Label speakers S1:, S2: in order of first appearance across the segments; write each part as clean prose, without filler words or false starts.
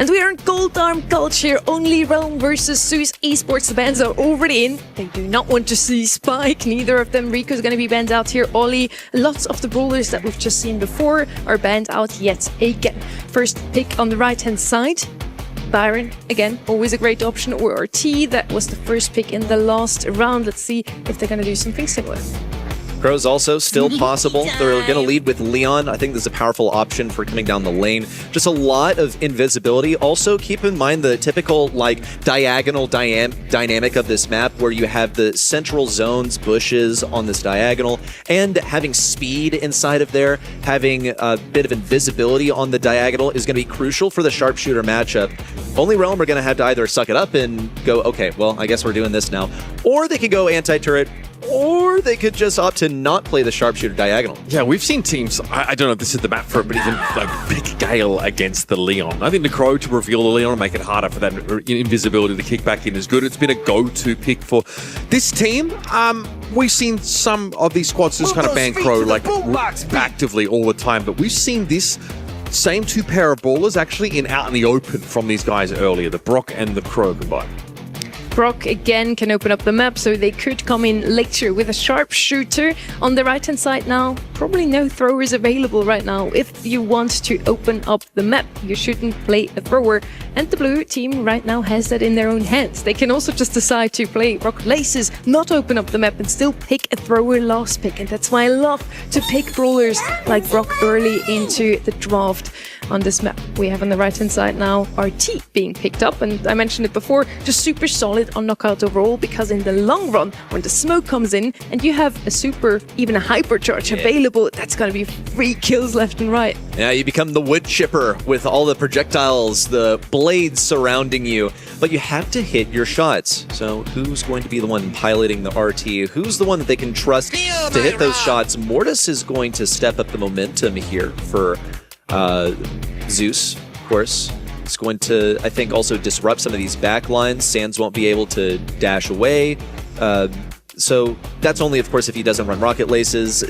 S1: And we are in Gold Arm Culture, only Realm versus ZOOS Esports. The bans are already in. They do not want to see Spike, neither of them. Rico's going to be banned out here. Ollie, lots of the brawlers that we've just seen before are banned out yet again. First pick on the right-hand side. Byron, again, always a great option, or RT, that was the first pick in the last round. Let's see if they're going to do something similar.
S2: Crow's also still possible. They're going to lead with Leon. I think this is a powerful option for coming down the lane. Just a lot of invisibility. Also, keep in mind the typical like diagonal dynamic of this map, where you have the central zones, bushes on this diagonal, and having speed inside of there, having a bit of invisibility on the diagonal is going to be crucial for the sharpshooter matchup. Only Realm are going to have to either suck it up and go, okay, well, I guess we're doing this now. Or they could go anti-turret, or they could just opt to not play the sharpshooter diagonal.
S3: Yeah, we've seen teams, I don't know if this is the map for it, but even like pick Gale against the Leon. I think the Crow to reveal the Leon and make it harder for that invisibility to kick back in is good. It's been a go-to pick for this team. We've seen some of these squads just kind of ban Crow like actively all the time, but we've seen this same two pair of ballers actually out in the open from these guys earlier, the Brock and the Crow combined.
S1: Brock again can open up the map, so they could come in later with a sharpshooter on the right hand side now. Probably no throwers available right now. If you want to open up the map, you shouldn't play a thrower, and the blue team right now has that in their own hands. They can also just decide to play Rocket Laces, not open up the map, and still pick a thrower last pick. And that's why I love to pick brawlers like Brock early into the draft on this map. We have on the right hand side now RT being picked up, and I mentioned it before, just super solid on knockout overall, because in the long run, when the smoke comes in and you have a super, even a hypercharge available, that's going to be free kills left and right.
S2: Yeah, you become the wood chipper with all the projectiles, the blades surrounding you, but you have to hit your shots. So who's going to be the one piloting the RT? Who's the one that they can trust to hit those shots? Mortis is going to step up the momentum here for ZOOS, of course. It's going to, I think, also disrupt some of these back lines. Sands won't be able to dash away. So that's only, of course, if he doesn't run Rocket Laces.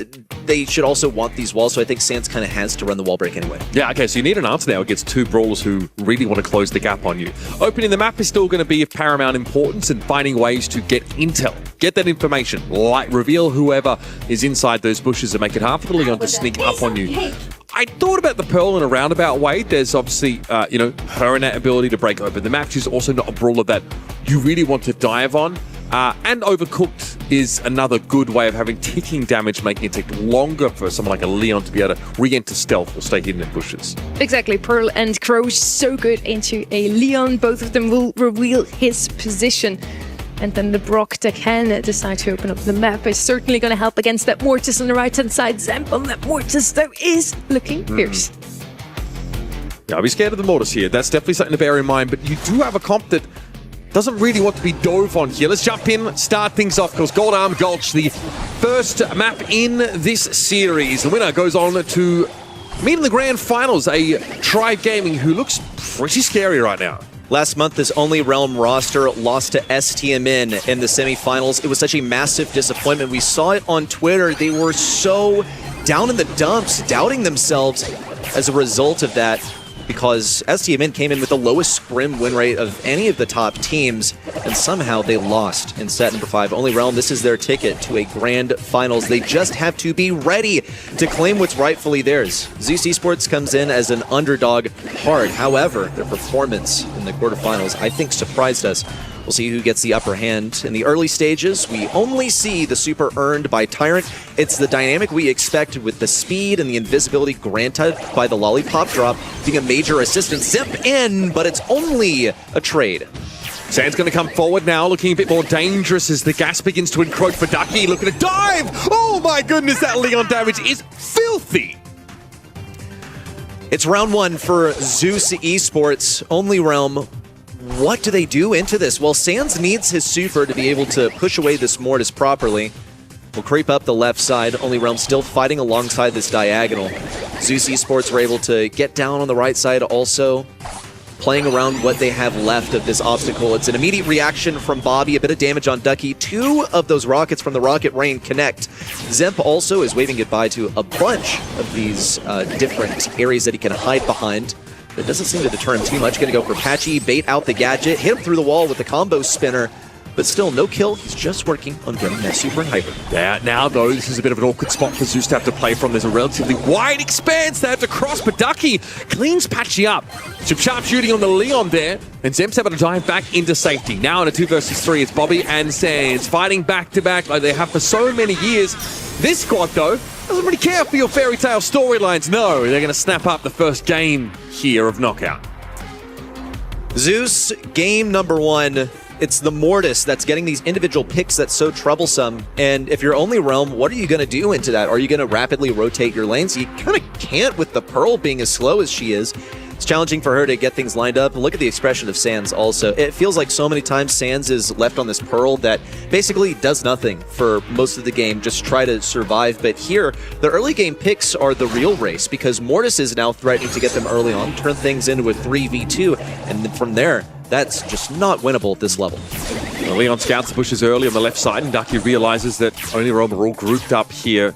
S2: They should also want these walls, so I think Sands kind of has to run the wall break anyway.
S3: Yeah, okay, so you need an answer now against two brawlers who really want to close the gap on you. Opening the map is still going to be of paramount importance, and finding ways to get intel. Get that information, like reveal whoever is inside those bushes and make it hard for the Leon to sneak up on you. I thought about the Pearl in a roundabout way. There's obviously, her innate ability to break open the map. She's also not a brawler that you really want to dive on. And Overcooked is another good way of having ticking damage, making it take longer for someone like a Leon to be able to re-enter stealth or stay hidden in bushes.
S1: Exactly. Pearl and Crow so good into a Leon. Both of them will reveal his position. And then the Brock that can decide to open up the map is certainly going to help against that Mortis on the right-hand side. Zamp on that Mortis, though, is looking fierce.
S3: Yeah, I'll be scared of the Mortis here. That's definitely something to bear in mind. But you do have a comp that doesn't really want to be dove on here. Let's jump in, start things off, because Gold Arm Gulch, the first map in this series. The winner goes on to meet in the grand finals, a Tribe Gaming who looks pretty scary right now.
S2: Last month, this Only Realm roster lost to STMN in the semifinals. It was such a massive disappointment. We saw it on Twitter. They were so down in the dumps, doubting themselves as a result of that, because STMN came in with the lowest scrim win rate of any of the top teams, and somehow they lost in set number 5. Only Realm, this is their ticket to a grand finals. They just have to be ready to claim what's rightfully theirs. ZOOS Esports comes in as an underdog hard. However, their performance in the quarterfinals, I think, surprised us. We'll see who gets the upper hand. In the early stages, we only see the super earned by Tyrant. It's the dynamic we expected, with the speed and the invisibility granted by the Lollipop drop being a major assistance. Zip in, but it's only a trade.
S3: Sand's going to come forward now, looking a bit more dangerous as the gas begins to encroach for Ducky. Looking to dive! Oh my goodness, that Leon damage is filthy!
S2: It's round 1 for ZOOS Esports. Only Realm, what do they do into this? Well, Sands needs his super to be able to push away this Mortis properly. We'll creep up the left side. Only Realm still fighting alongside this diagonal. ZOOS Esports were able to get down on the right side also, playing around what they have left of this obstacle. It's an immediate reaction from Bobby, a bit of damage on Ducky. 2 of those rockets from the Rocket Rain connect. Zemp also is waving goodbye to a bunch of these different areas that he can hide behind. It doesn't seem to deter him too much. Going to go for Patchy, bait out the gadget, hit him through the wall with the combo spinner. But still, no kill. He's just working on getting that super and hyper.
S3: Yeah, now though, this is a bit of an awkward spot for ZOOS to have to play from. There's a relatively wide expanse they have to cross, but Ducky cleans Patchy up. Some sharp shooting on the Leon there, and Zem's able to dive back into safety. Now in a 2 versus 3, it's Bobby and Sands fighting back-to-back like they have for so many years. This squad, though, doesn't really care for your fairy tale storylines. No, they're going to snap up the first game here of Knockout.
S2: ZOOS, game number 1. It's the Mortis that's getting these individual picks that's so troublesome. And if you're only Realm, what are you going to do into that? Are you going to rapidly rotate your lanes? You kind of can't with the Pearl being as slow as she is. It's challenging for her to get things lined up. Look at the expression of Sands also. It feels like so many times Sands is left on this Pearl that basically does nothing for most of the game, just try to survive. But here, the early game picks are the real race because Mortis is now threatening to get them early on, turn things into a 3v2, and then from there, that's just not winnable at this level.
S3: Well, Leon scouts the bushes early on the left side, and Ducky realizes that only Realm are all grouped up here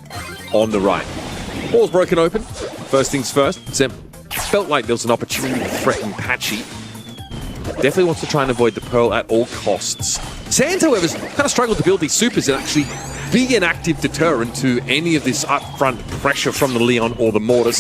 S3: on the right. Ball's broken open. First things first, Zem felt like there was an opportunity to threaten Patchy. Definitely wants to try and avoid the Pearl at all costs. Sands, however, has kind of struggled to build these supers and actually be an active deterrent to any of this upfront pressure from the Leon or the Mortis.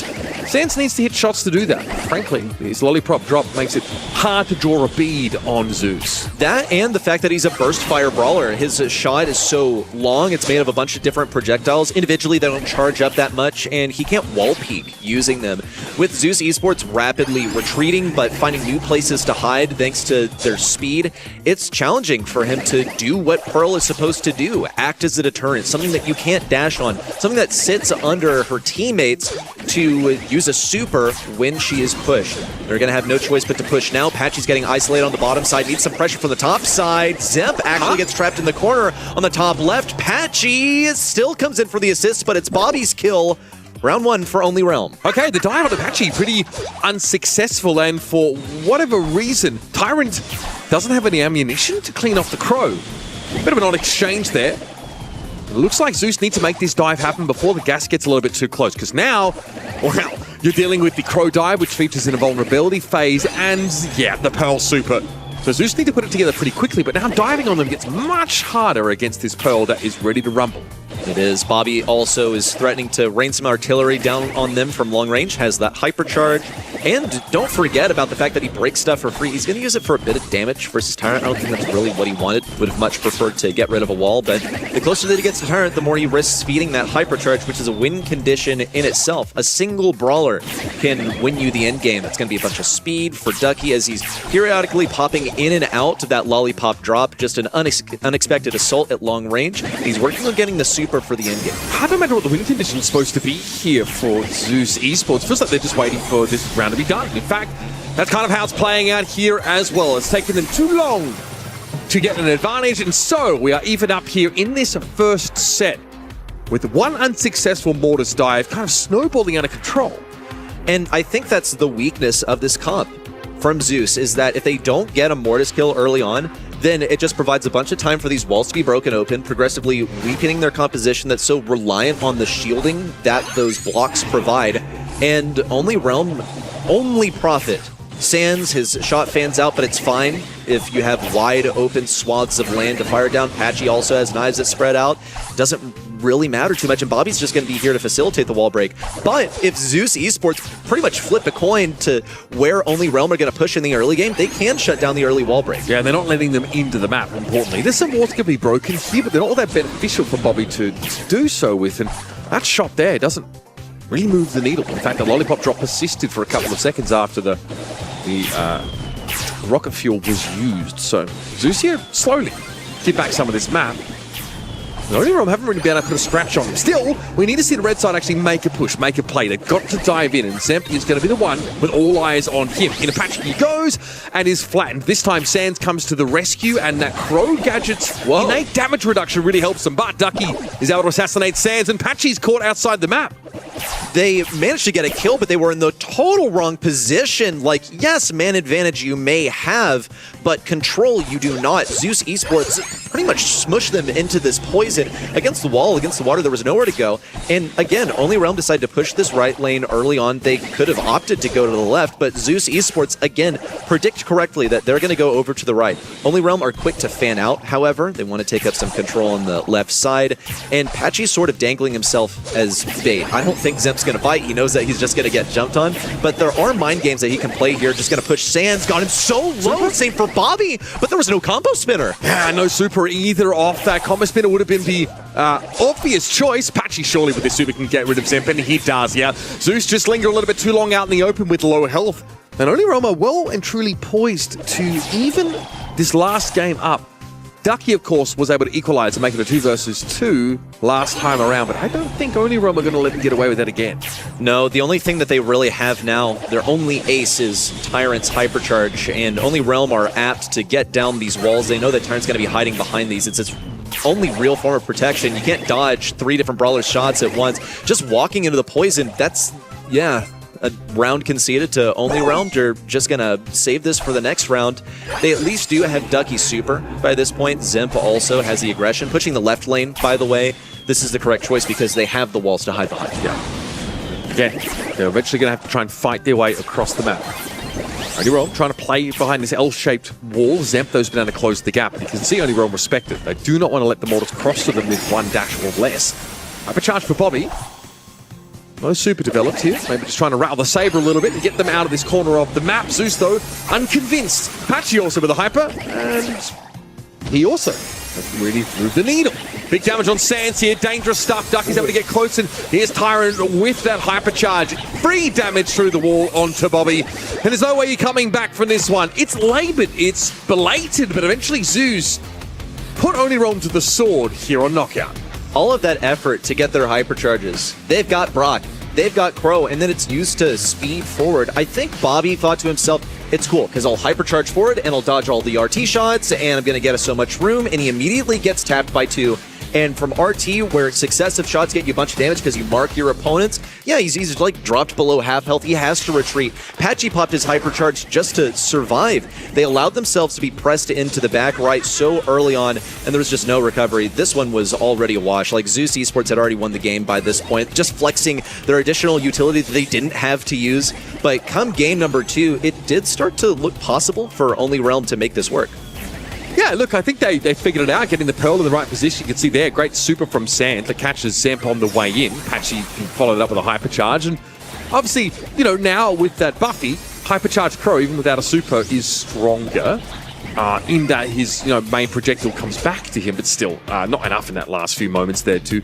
S3: Sands needs to hit shots to do that. Frankly, his lollipop drop makes it hard to draw a bead on ZOOS.
S2: That and the fact that he's a burst fire brawler. His shot is so long, it's made of a bunch of different projectiles. Individually, they don't charge up that much, and he can't wall peek using them. With ZOOS Esports rapidly retreating, but finding new places to hide thanks to their speed, it's challenging for him to do what Pearl is supposed to do, act as a deterrent, something that you can't dash on, something that sits under her teammates to use a super when she is pushed. They're going to have no choice but to push now. Patchy's getting isolated on the bottom side, needs some pressure from the top side. Zemp actually gets trapped in the corner on the top left. Patchy still comes in for the assist, but it's Bobby's kill. Round 1 for Only Realm.
S3: Okay, the dive on Patchy pretty unsuccessful, and for whatever reason, Tyrant doesn't have any ammunition to clean off the Crow. Bit of an odd exchange there. It looks like ZOOS need to make this dive happen before the gas gets a little bit too close, because now, well, you're dealing with the Crow dive, which features in a vulnerability phase, and yeah, the Pearl super. So ZOOS need to put it together pretty quickly, but now diving on them gets much harder against this Pearl that is ready to rumble.
S2: It is. Bobby also is threatening to rain some artillery down on them from long range, has that hypercharge. And don't forget about the fact that he breaks stuff for free. He's going to use it for a bit of damage versus Tyrant. I don't think that's really what he wanted. Would have much preferred to get rid of a wall, but the closer that he gets to Tyrant, the more he risks feeding that hypercharge, which is a win condition in itself. A single brawler can win you the end game. It's going to be a bunch of speed for Ducky as he's periodically popping in and out of that lollipop drop. Just an unexpected assault at long range. He's working on getting the super for the end game.
S3: Hard to imagine what the win condition is supposed to be here for ZOOS Esports. Feels like they're just waiting for this round to be done. In fact, that's kind of how it's playing out here as well. It's taken them too long to get an advantage, and so we are even up here in this first set with one unsuccessful Mortis dive kind of snowballing out of control.
S2: And I think that's the weakness of this comp from ZOOS, is that if they don't get a Mortis kill early on, then it just provides a bunch of time for these walls to be broken open, progressively weakening their composition that's so reliant on the shielding that those blocks provide. And Only Realm only profit. Sands, his shot fans out, but it's fine if you have wide open swaths of land to fire down. Patchy also has knives that spread out. Doesn't really matter too much, and Bobby's just going to be here to facilitate the wall break. But if ZOOS Esports pretty much flip a coin to where Only Realm are going to push in the early game, they can shut down the early wall break.
S3: Yeah, they're not letting them into the map, importantly. There's some walls going to be broken here, but they're not all that beneficial for Bobby to do so with, and that shot there doesn't really move the needle. In fact, the lollipop drop persisted for a couple of seconds after the rocket fuel was used. So ZOOS here slowly get back some of this map. The Only Realm haven't really been able to put a scratch on him. Still, we need to see the red side actually make a push, make a play. They've got to dive in, and Zemp is going to be the one with all eyes on him. In a patch he goes and is flattened. This time Sands comes to the rescue, and that Crow gadget's innate damage reduction really helps them. But Ducky is able to assassinate Sands, and Patchy's caught outside the map.
S2: they managed to get a kill, but they were in the total wrong position. Like, yes, man advantage you may have, but control you do not. ZOOS Esports pretty much smushed them into this poison against the wall, against the water. There was nowhere to go. And again, Only Realm decided to push this right lane early on. They could have opted to go to the left, but ZOOS Esports, again, predict correctly that they're going to go over to the right. Only Realm are quick to fan out, however. They want to take up some control on the left side. And Patchy's sort of dangling himself as bait. I don't think Zemp's going to bite. He knows that he's just going to get jumped on. But there are mind games that he can play here. Just going to push Sands. Got him so low. Same for Bobby. But there was no combo spinner.
S3: Yeah, no super either off that. Combo spinner would have been the obvious choice. Patchy surely with this super can get rid of Zemp, and he does, yeah. ZOOS just linger a little bit too long out in the open with low health. And Only Realm are well and truly poised to even this last game up. Ducky, of course, was able to equalize and make it a 2 versus 2 last time around, but I don't think Only Realm are going to let them get away with that again.
S2: No, the only thing that they really have now, their only ace is Tyrant's Hypercharge, and Only Realm are apt to get down these walls. They know that Tyrant's going to be hiding behind these. It's its only real form of protection. You can't dodge 3 different Brawler's shots at once. Just walking into the poison, that's, yeah, a round conceded to Only Realm. They're just going to save this for the next round. They at least do have Ducky super by this point. Zemp also has the aggression. Pushing the left lane, by the way, this is the correct choice because they have the walls to hide behind.
S3: Yeah. Again, they're eventually going to have to try and fight their way across the map. Only Realm trying to play behind this L-shaped wall. Zemp, those been able to close the gap. You can see Only Realm respect it. They do not want to let the mortals cross to them with 1 dash or less. Hypercharge for Bobby. No super developed here. Maybe just trying to rattle the Saber a little bit and get them out of this corner of the map. ZOOS, though, unconvinced. Patchy also with a hyper, and he also really moved the needle. Big damage on Sands here. Dangerous stuff. Ducky's able to get close, and here's Tyrant with that hypercharge. Free damage through the wall onto Bobby. And there's no way you're coming back from this one. It's labored, it's belated, but eventually ZOOS put Only Realm to the sword here on Knockout.
S2: All of that effort to get their hypercharges. They've got Brock, they've got Crow, and then it's used to speed forward. I think Bobby thought to himself, it's cool, because I'll hypercharge forward, and I'll dodge all the RT shots, and I'm going to get us so much room, and he immediately gets tapped by 2. And from RT, where successive shots get you a bunch of damage because you mark your opponents, yeah, he's like dropped below half health. He has to retreat. Patchy popped his hypercharge just to survive. They allowed themselves to be pressed into the back right so early on, and there was just no recovery. This one was already a wash. Like, ZOOS Esports had already won the game by this point, just flexing their additional utility that they didn't have to use. But come game number 2, it did start to look possible for Only Realm to make this work.
S3: Yeah, look, I think they figured it out, getting the Pearl in the right position. You can see there, great super from Sand that catches Zemp on the way in. Patchy can follow it up with a hypercharge. And obviously, you know, now with that Buffy, hypercharged Crow, even without a super, is stronger. In that his main projectile comes back to him, but still not enough in that last few moments there to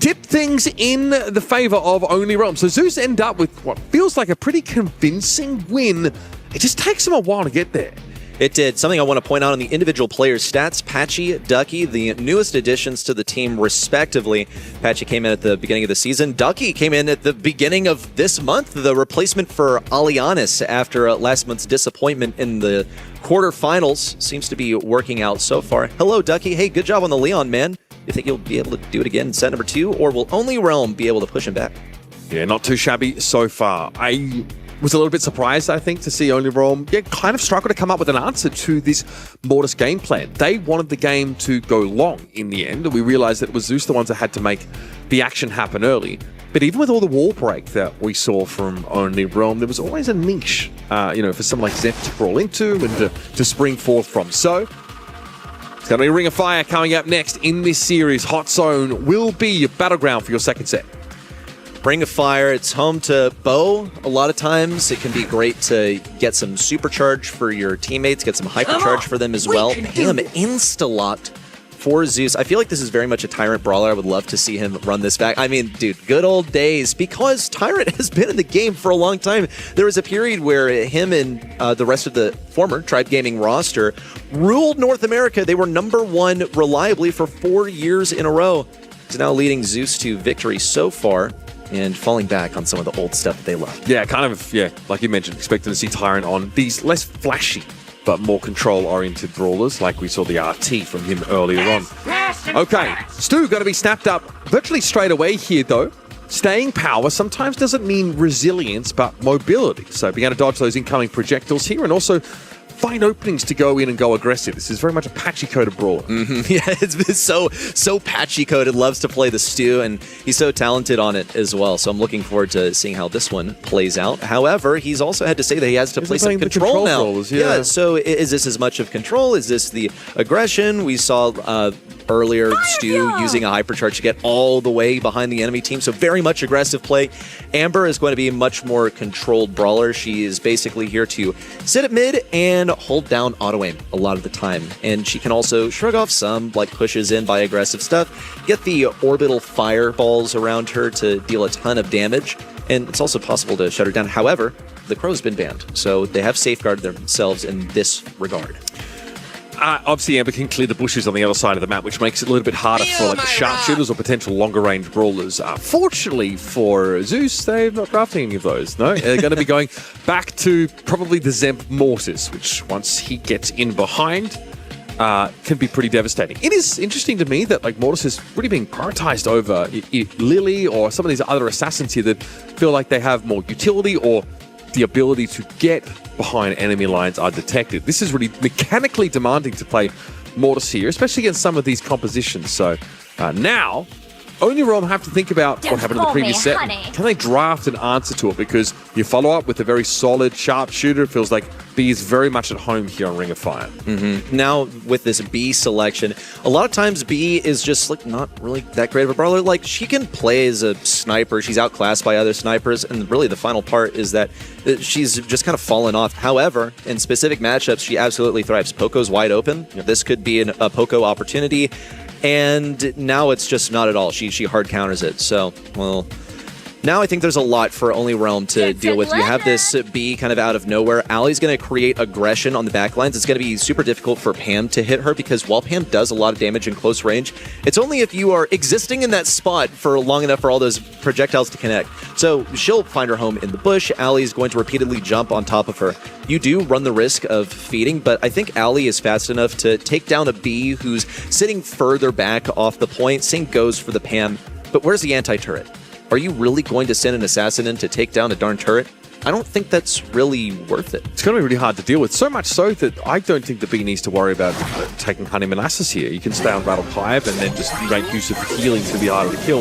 S3: tip things in the favor of Only Realm. So ZOOS end up with what feels like a pretty convincing win. It just takes them a while to get there.
S2: It did. Something I want to point out on the individual players' stats. Patchy, Ducky, the newest additions to the team respectively. Patchy came in at the beginning of the season. Ducky came in at the beginning of this month, the replacement for Alianis after last month's disappointment in the quarterfinals. Seems to be working out so far. Hello, Ducky. Hey, good job on the Leon, man. You think you'll be able to do it again in set number 2, or will Only Realm be able to push him back?
S3: Yeah, not too shabby so far. I was a little bit surprised, I think, to see Only Realm kind of struggle to come up with an answer to this Mortis game plan. They wanted the game to go long in the end, and we realized that it was ZOOS the ones that had to make the action happen early. But even with all the wall break that we saw from Only Realm, there was always a niche, for someone like Zep to crawl into and to spring forth from. So it's going to be a Ring of Fire coming up next in this series. Hot Zone will be your battleground for your second set.
S2: Ring of Fire, it's home to Bo. A lot of times it can be great to get some supercharge for your teammates, get some hypercharge for them as well. Damn, insta-locked for ZOOS. I feel like this is very much a Tyrant brawler. I would love to see him run this back. I mean, dude, good old days, because Tyrant has been in the game for a long time. There was a period where him and the rest of the former Tribe Gaming roster ruled North America. They were #1 reliably for 4 years in a row. He's now leading ZOOS to victory so far, and falling back on some of the old stuff that they love.
S3: Yeah, like you mentioned, expecting to see Tyrant on these less flashy but more control-oriented brawlers, like we saw the RT from him earlier on. Okay, Stu got to be snapped up virtually straight away here, though. staying power sometimes doesn't mean resilience, but mobility. So being able to dodge those incoming projectiles here and also find openings to go in and go aggressive. This is very much a patchy-coded brawler.
S2: Yeah, it's so patchy-coded, loves to play the stew, and he's so talented on it as well. So I'm looking forward to seeing how this one plays out. However, he's also had to say that he has to play some control now.
S3: Roles, yeah.
S2: So is this as much of control? Is this the aggression? We saw earlier Stu using a hypercharge to get all the way behind the enemy team. So very much aggressive play. Amber is going to be a much more controlled brawler. She is basically here to sit at mid and hold down auto aim a lot of the time. And she can also shrug off some like pushes in by aggressive stuff, get the orbital fireballs around her to deal a ton of damage. And it's also possible to shut her down. However, the Crow's been banned. So they have safeguarded themselves in this regard.
S3: Obviously, Amber can clear the bushes on the other side of the map, which makes it a little bit harder for like the sharpshooters or potential longer-range brawlers. Fortunately for ZOOS, they're not drafting any of those. No, they're going to be going back to probably the Zemp Mortis, which once he gets in behind, can be pretty devastating. It is interesting to me that like Mortis is really being prioritized over Lily or some of these other assassins here that feel like they have more utility or the ability to get behind enemy lines are detected. This is really mechanically demanding to play Mortis here, especially against some of these compositions. So now, only Realm have to think about what happened in the previous set. Can they draft an answer to it? Because you follow up with a very solid sharpshooter. It feels like B is very much at home here on Ring of Fire.
S2: Now, with this B selection, a lot of times B is just like not really that great of a brawler. Like, she can play as a sniper. She's outclassed by other snipers. And really the final part is that she's just kind of fallen off. However, in specific matchups, she absolutely thrives. Poco's wide open. This could be a Poco opportunity. And now it's just not at all. She hard counters it. So, well, now I think there's a lot for Only Realm to deal with. You have this B kind of out of nowhere. Ali's going to create aggression on the backlines. It's going to be super difficult for Pam to hit her because while Pam does a lot of damage in close range, it's only if you are existing in that spot for long enough for all those projectiles to connect. So she'll find her home in the bush. Ali's going to repeatedly jump on top of her. You do run the risk of feeding, but I think Ali is fast enough to take down a B who's sitting further back off the point. Same goes for the Pam. But where's the anti-turret? Are you really going to send an assassin in to take down a darn turret? I don't think that's really worth it.
S3: It's going to be really hard to deal with. So much so that I don't think the B needs to worry about taking Honey Molasses here. You can stay on Rattled Hive and then just make use of healing to be harder to kill.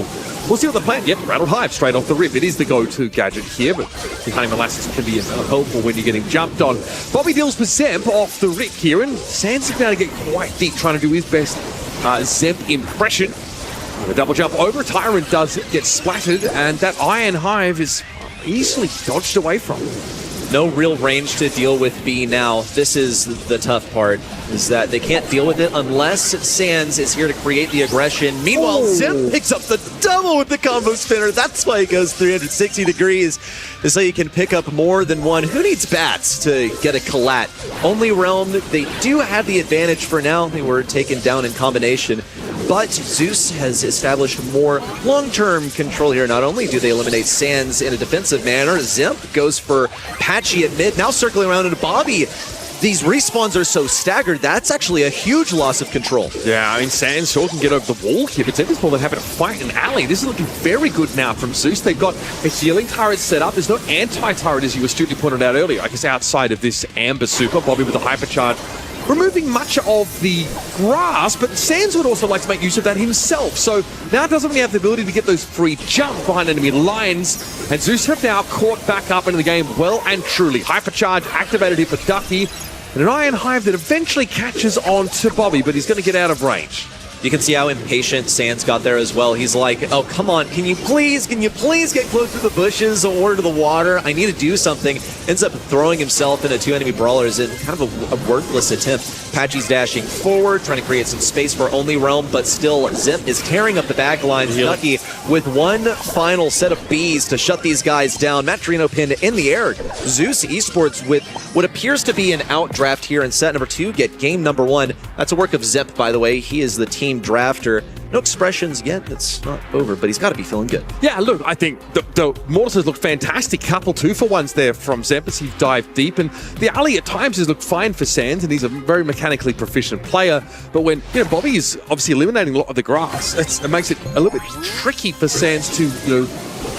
S3: We'll see what the plan. Yep, Rattled Hive straight off the rip. It is the go-to gadget here, but the Honey Molasses can be helpful when you're getting jumped on. Bobby deals with Zemp off the rip here, and Sans is now to get quite deep, trying to do his best Zemp impression. The double jump over, Tyrant does get splattered, and that Iron Hive is easily dodged away from.
S2: No real range to deal with B now. This is the tough part, is that they can't deal with it unless Sans is here to create the aggression. Meanwhile, Zip picks up the double with the combo spinner. That's why he goes 360 degrees, is so you can pick up more than one. Who needs bats to get a collat? Only Realm, they do have the advantage for now. They were taken down in combination. But ZOOS has established more long-term control here. Not only do they eliminate Sans in a defensive manner, Zimp goes for Patchy at mid, now circling around into Bobby. These respawns are so staggered, that's actually a huge loss of control.
S3: Yeah, I mean, Sans sure can get over the wall here, but Zemp more than having to fight an alley. This is looking very good now from ZOOS. They've got a healing turret set up. There's no anti-turret, as you astutely pointed out earlier. I guess outside of this Amber Super, Bobby with a hypercharge, removing much of the grass, but Sans would also like to make use of that himself. So now doesn't really have the ability to get those free jumps behind enemy lines. And ZOOS have now caught back up into the game well and truly. Hypercharge activated here for Ducky. And an Iron Hive that eventually catches on to Bobby, but he's going to get out of range.
S2: You can see how impatient Sans got there as well. He's like, oh, come on, can you please get close to the bushes or to the water? I need to do something. Ends up throwing himself into two enemy brawlers in kind of a worthless attempt. Patchy's dashing forward, trying to create some space for Only Realm, but still Zip is tearing up the back lines. Ducky with one final set of Bs to shut these guys down. Matt Trino pinned in the air. ZOOS Esports with what appears to be an outdraft here in set number 2, get game number 1. That's a work of Zip, by the way. He is the team drafter. No expressions yet. It's not over, but he's got to be feeling good.
S3: Yeah, look, I think the Mortis looked fantastic. Couple 2-for-1s there from Zemp as he dived deep. And the alley at times has looked fine for Sans, and he's a very mechanically proficient player. But when Bobby is obviously eliminating a lot of the grass, it makes it a little bit tricky for Sans to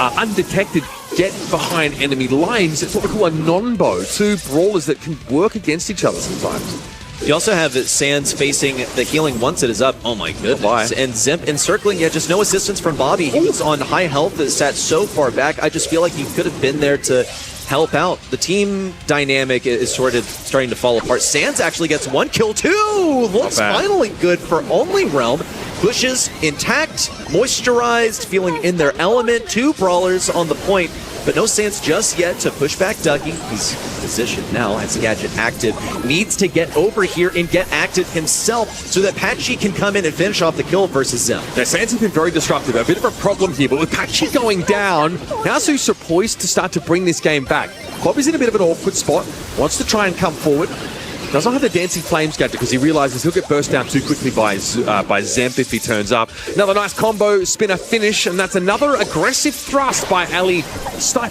S3: undetected, get behind enemy lines. It's what we call a non-bow. Two brawlers that can work against each other sometimes.
S2: You also have Sands facing the healing once it is up. Oh my goodness. And Zemp encircling, just no assistance from Bobby. He was on high health, sat so far back. I just feel like he could have been there to help out. The team dynamic is sort of starting to fall apart. Sands actually gets one kill too. Looks finally good for Only Realm. Bushes intact, moisturized, feeling in their element. Two brawlers on the point, but no Sands just yet to push back Ducky. He's positioned now as Gadget active. Needs to get over here and get active himself so that Patchy can come in and finish off the kill versus Zem.
S3: Now, Sands has been very disruptive. A bit of a problem here, but with Patchy going down, now ZOOS are poised to start to bring this game back. Bobby's in a bit of an awkward spot, wants to try and come forward. Doesn't have the Dancing Flames gadget because he realizes he'll get burst down too quickly by Zemp if he turns up. Another nice combo spinner finish, and that's another aggressive thrust by Ali Stipe.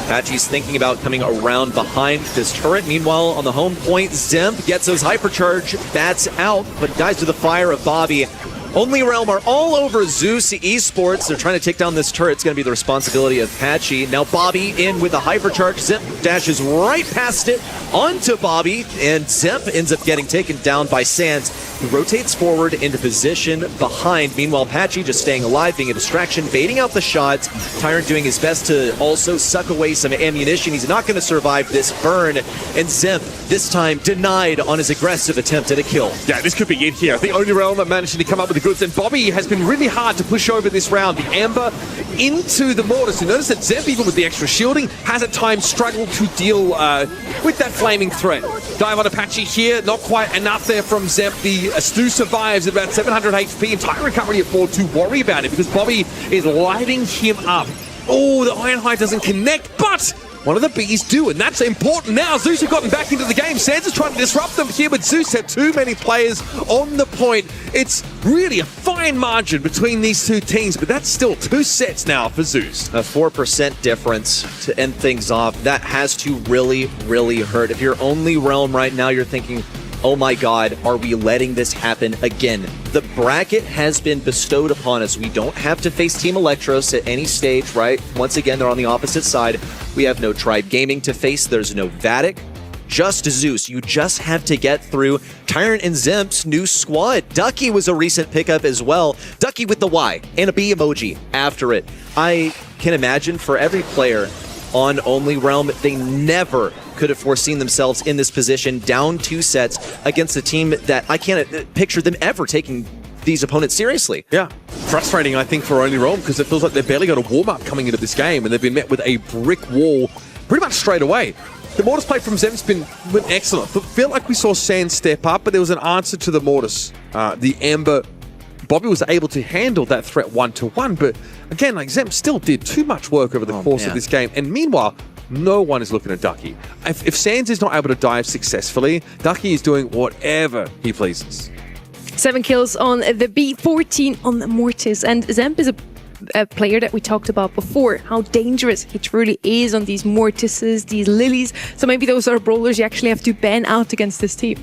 S2: Patchy's thinking about coming around behind this turret. Meanwhile, on the home point, Zemp gets those hypercharge bats out, but dies to the fire of Bobby. Only Realm are all over ZOOS ESPORTS. They're trying to take down this turret. It's going to be the responsibility of Patchy. Now Bobby in with a hypercharge. Zemp dashes right past it onto Bobby, and Zemp ends up getting taken down by Sands, who rotates forward into position behind. Meanwhile, Patchy just staying alive, being a distraction, baiting out the shots. Tyrant doing his best to also suck away some ammunition. He's not going to survive this burn, and Zemp this time denied on his aggressive attempt at a kill.
S3: Yeah, this could be it here. The only Realm that managed to come up with the goods, and Bobby has been really hard to push over this round. The Amber into the Mortis. You notice that Zemp, even with the extra shielding, has at times struggled to deal with that flaming threat. Dive on Apache here, not quite enough there from Zemp. The Stu survives at about 700 HP, and Tyrant can't really afford to worry about it because Bobby is lighting him up. Oh, the Ironhide doesn't connect, but one of the Bs do, and that's important now. ZOOS have gotten back into the game. Sands is trying to disrupt them here, but ZOOS have too many players on the point. It's really a fine margin between these two teams, but that's still 2 sets now for ZOOS.
S2: A 4% difference to end things off. That has to really, really hurt. If you're Only Realm right now, you're thinking, oh my god, are we letting this happen again? The bracket has been bestowed upon us. We don't have to face Team Electros at any stage, right? Once again, they're on the opposite side. We have no Tribe Gaming to face. There's no Vatic. Just ZOOS. You just have to get through Tyrant and Zemp's new squad. Ducky was a recent pickup as well. Ducky with the Y and a B emoji after it. I can imagine for every player on Only Realm, they never could have foreseen themselves in this position, down 2 sets against a team that I can't picture them ever taking these opponents seriously.
S3: Yeah, frustrating, I think, for Only Realm because it feels like they've barely got a warm-up coming into this game, and they've been met with a brick wall pretty much straight away. The Mortis play from Zem's been excellent. But felt like we saw Sands step up, but there was an answer to the Mortis. The Amber, Bobby was able to handle that threat 1-to-1, but again, like Zem still did too much work over the course of this game. And meanwhile, no one is looking at Ducky. If Sands is not able to dive successfully, Ducky is doing whatever he pleases.
S1: 7 kills on the B, 14 on the Mortis, and Zemp is a player that we talked about before, how dangerous he truly is on these Mortises, these Lilies. So maybe those are brawlers you actually have to ban out against this team.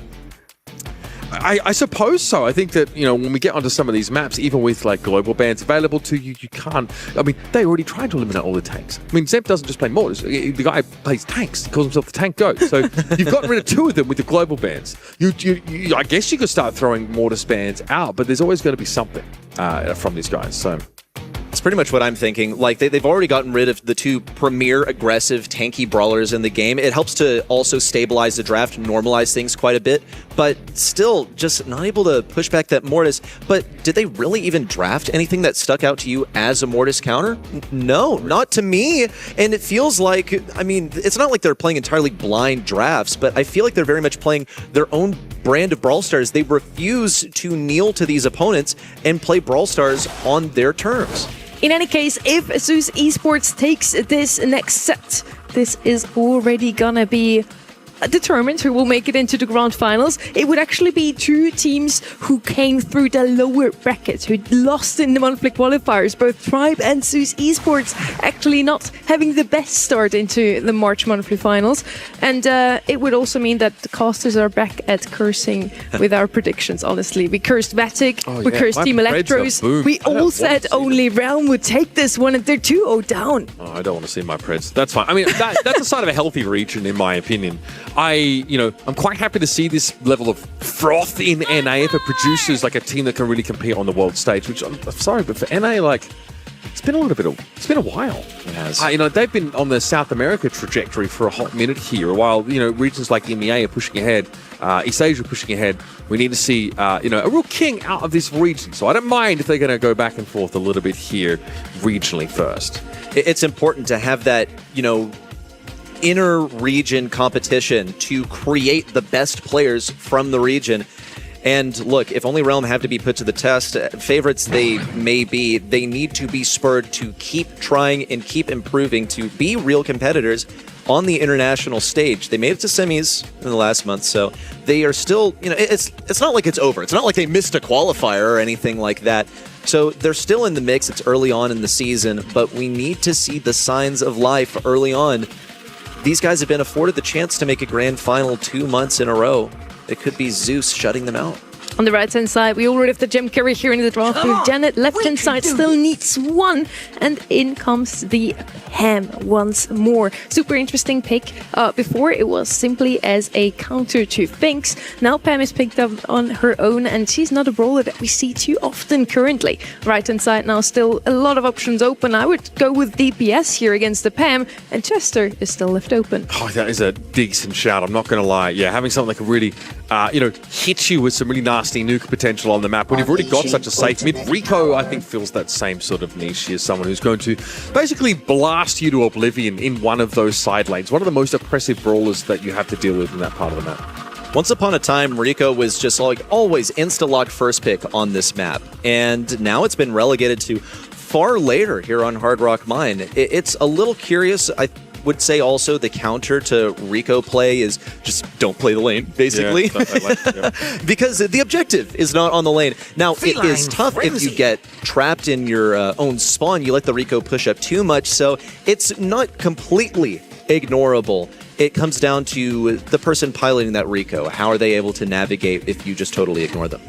S3: I suppose so. I think that, you know, when we get onto some of these maps, even with like global bans available to you, you can't. I mean, they already tried to eliminate all the tanks. I mean, Zemp doesn't just play mortars. The guy plays tanks. He calls himself the tank goat. So you've gotten rid of 2 of them with the global bans. I guess you could start throwing mortis bans out, but there's always going to be something from these guys. So.
S2: That's pretty much what I'm thinking. Like, they've already gotten rid of the 2 premier aggressive tanky brawlers in the game. It helps to also stabilize the draft, normalize things quite a bit, but still just not able to push back that Mortis. But did they really even draft anything that stuck out to you as a Mortis counter? No, not to me. And it feels like, I mean, it's not like they're playing entirely blind drafts, but I feel like they're very much playing their own brand of Brawlstars. They refuse to kneel to these opponents and play Brawlstars on their terms.
S1: In any case, if ZOOS ESPORTS takes this next set, this is already gonna be determines who will make it into the grand finals. It would actually be 2 teams who came through the lower brackets, who lost in the monthly qualifiers. Both Tribe and ZOOS Esports actually not having the best start into the March monthly finals. And it would also mean that the casters are back at cursing with our predictions, honestly. We cursed Vatic, we cursed Team Electros. We all said only Realm would take this one, and they're 2-0 down.
S3: Oh, I don't want to see my Preds. That's fine. I mean, that's a sign of a healthy region, in my opinion. I'm quite happy to see this level of froth in NA if it produces like a team that can really compete on the world stage, which I'm sorry, but for NA, like, it's been a while.
S2: It has.
S3: They've been on the South America trajectory for a hot minute here, while, regions like MEA are pushing ahead, East Asia are pushing ahead. We need to see, a real king out of this region. So I don't mind if they're going to go back and forth a little bit here regionally first.
S2: It's important to have that, inner region competition to create the best players from the region. And look, if only Realm have to be put to the test, favorites they may be, they need to be spurred to keep trying and keep improving to be real competitors on the international stage. They made it to semis in the last month, so they are still, it's not like it's over. It's not like they missed a qualifier or anything like that. So they're still in the mix. It's early on in the season, but we need to see the signs of life early on. These guys have been afforded the chance to make a grand final 2 months in a row. It could be ZOOS shutting them out.
S1: On the right-hand side, we already have the gem carry here in the draft with Janet. Left-hand side still needs 1. And in comes the Ham once more. Super interesting pick. Before, it was simply as a counter to Finks. Now Pam is picked up on her own, and she's not a brawler that we see too often currently. Right-hand side now still a lot of options open. I would go with DPS here against the Pam, and Chester is still left open.
S3: Oh, that is a decent shout. I'm not going to lie. Yeah, having something that can really, hit you with some really nasty nuke potential on the map when you've already got such a safe mid. Rico, I think, fills that same sort of niche as someone who's going to basically blast you to oblivion in one of those side lanes. One of the most oppressive brawlers that you have to deal with in that part of the map.
S2: Once upon a time, Rico was just like always insta-lock first pick on this map. And now it's been relegated to far later here on Hard Rock Mine. It's a little curious. I would say also the counter to Rico play is just don't play the lane, basically. Yeah, because the objective is not on the lane. Now, it is tough if you get trapped in your own spawn. You let the Rico push up too much, so it's not completely ignorable. It comes down to the person piloting that Rico. How are they able to navigate if you just totally ignore them?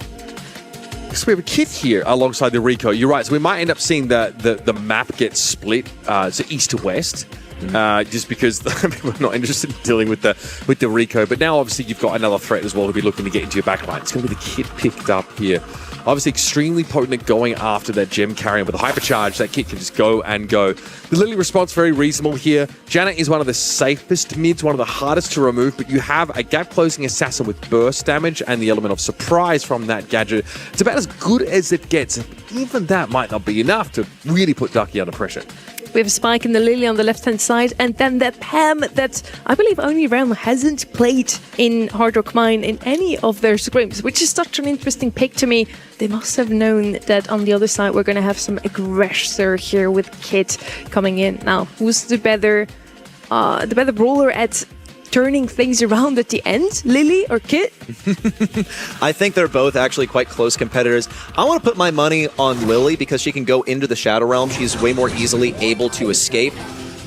S3: So we have a kit here alongside the Rico. You're right, so we might end up seeing the map get split, so east to west. Just because people are not interested in dealing with the Rico. But now, obviously, you've got another threat as well to be looking to get into your backline. It's going to be the kit picked up here. Obviously, extremely potent at going after that gem carrier. With a hypercharge, that kit can just go and go. The Lily response, very reasonable here. Janet is one of the safest mids, one of the hardest to remove, but you have a gap-closing assassin with burst damage and the element of surprise from that gadget. It's about as good as it gets. Even that might not be enough to really put Ducky under pressure.
S1: We have Spike and the Lily on the left-hand side, and then that Pam that I believe only Realm hasn't played in Hard Rock Mine in any of their scrims, which is such an interesting pick to me. They must have known that on the other side we're going to have some aggressor here with Kit coming in. Now, who's the better brawler at turning things around at the end, Lily or Kit?
S2: I think they're both actually quite close competitors. I want to put my money on Lily because she can go into the Shadow Realm. She's way more easily able to escape.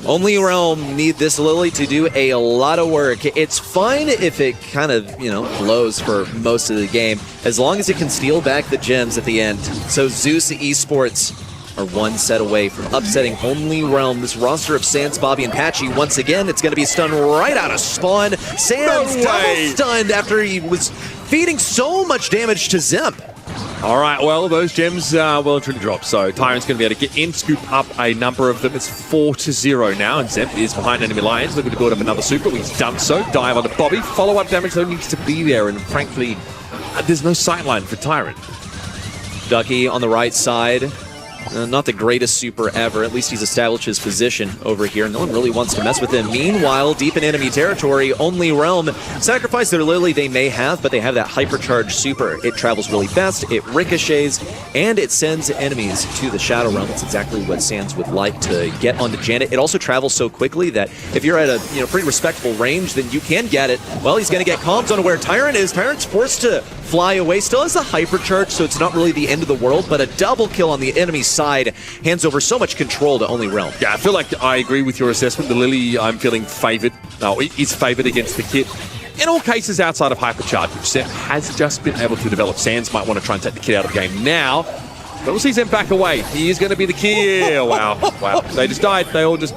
S2: Only Realm need this Lily to do a lot of work. It's fine if it kind of, blows for most of the game, as long as it can steal back the gems at the end. So ZOOS Esports are one set away from upsetting only Realm. This roster of Sans, Bobby, and Patchy, once again, it's going to be stunned right out of spawn. Sans double stunned after he was feeding so much damage to Zemp.
S3: All right, well, those gems will truly drop. So Tyrant's going to be able to get in, scoop up a number of them. It's 4-0 now, and Zemp is behind enemy lines, looking to build up another super. He's done so. Dive onto Bobby. Follow-up damage, though, needs to be there, and frankly, there's no sightline for Tyrant.
S2: Ducky on the right side. Not the greatest super ever. At least he's established his position over here. No one really wants to mess with him. Meanwhile, deep in enemy territory, Only Realm sacrifice their Lily they may have, but they have that hypercharged super. It travels really fast, it ricochets, and it sends enemies to the Shadow Realm. That's exactly what Sands would like to get onto Janet. It also travels so quickly that if you're at a pretty respectable range, then you can get it. Well, he's going to get comms on where Tyrant is. Tyrant's forced to fly away. Still has the hypercharge, so it's not really the end of the world, but a double kill on the enemy side hands over so much control to Only Realm.
S3: Yeah, I feel like I agree with your assessment. The Lily, I'm feeling favored. No, it is favored against the kit. In all cases outside of hypercharge, which Zep has just been able to develop. Sands might want to try and take the kit out of the game now. But we'll see Zep back away. He is going to be the kill. Wow. Wow. They just died. They all just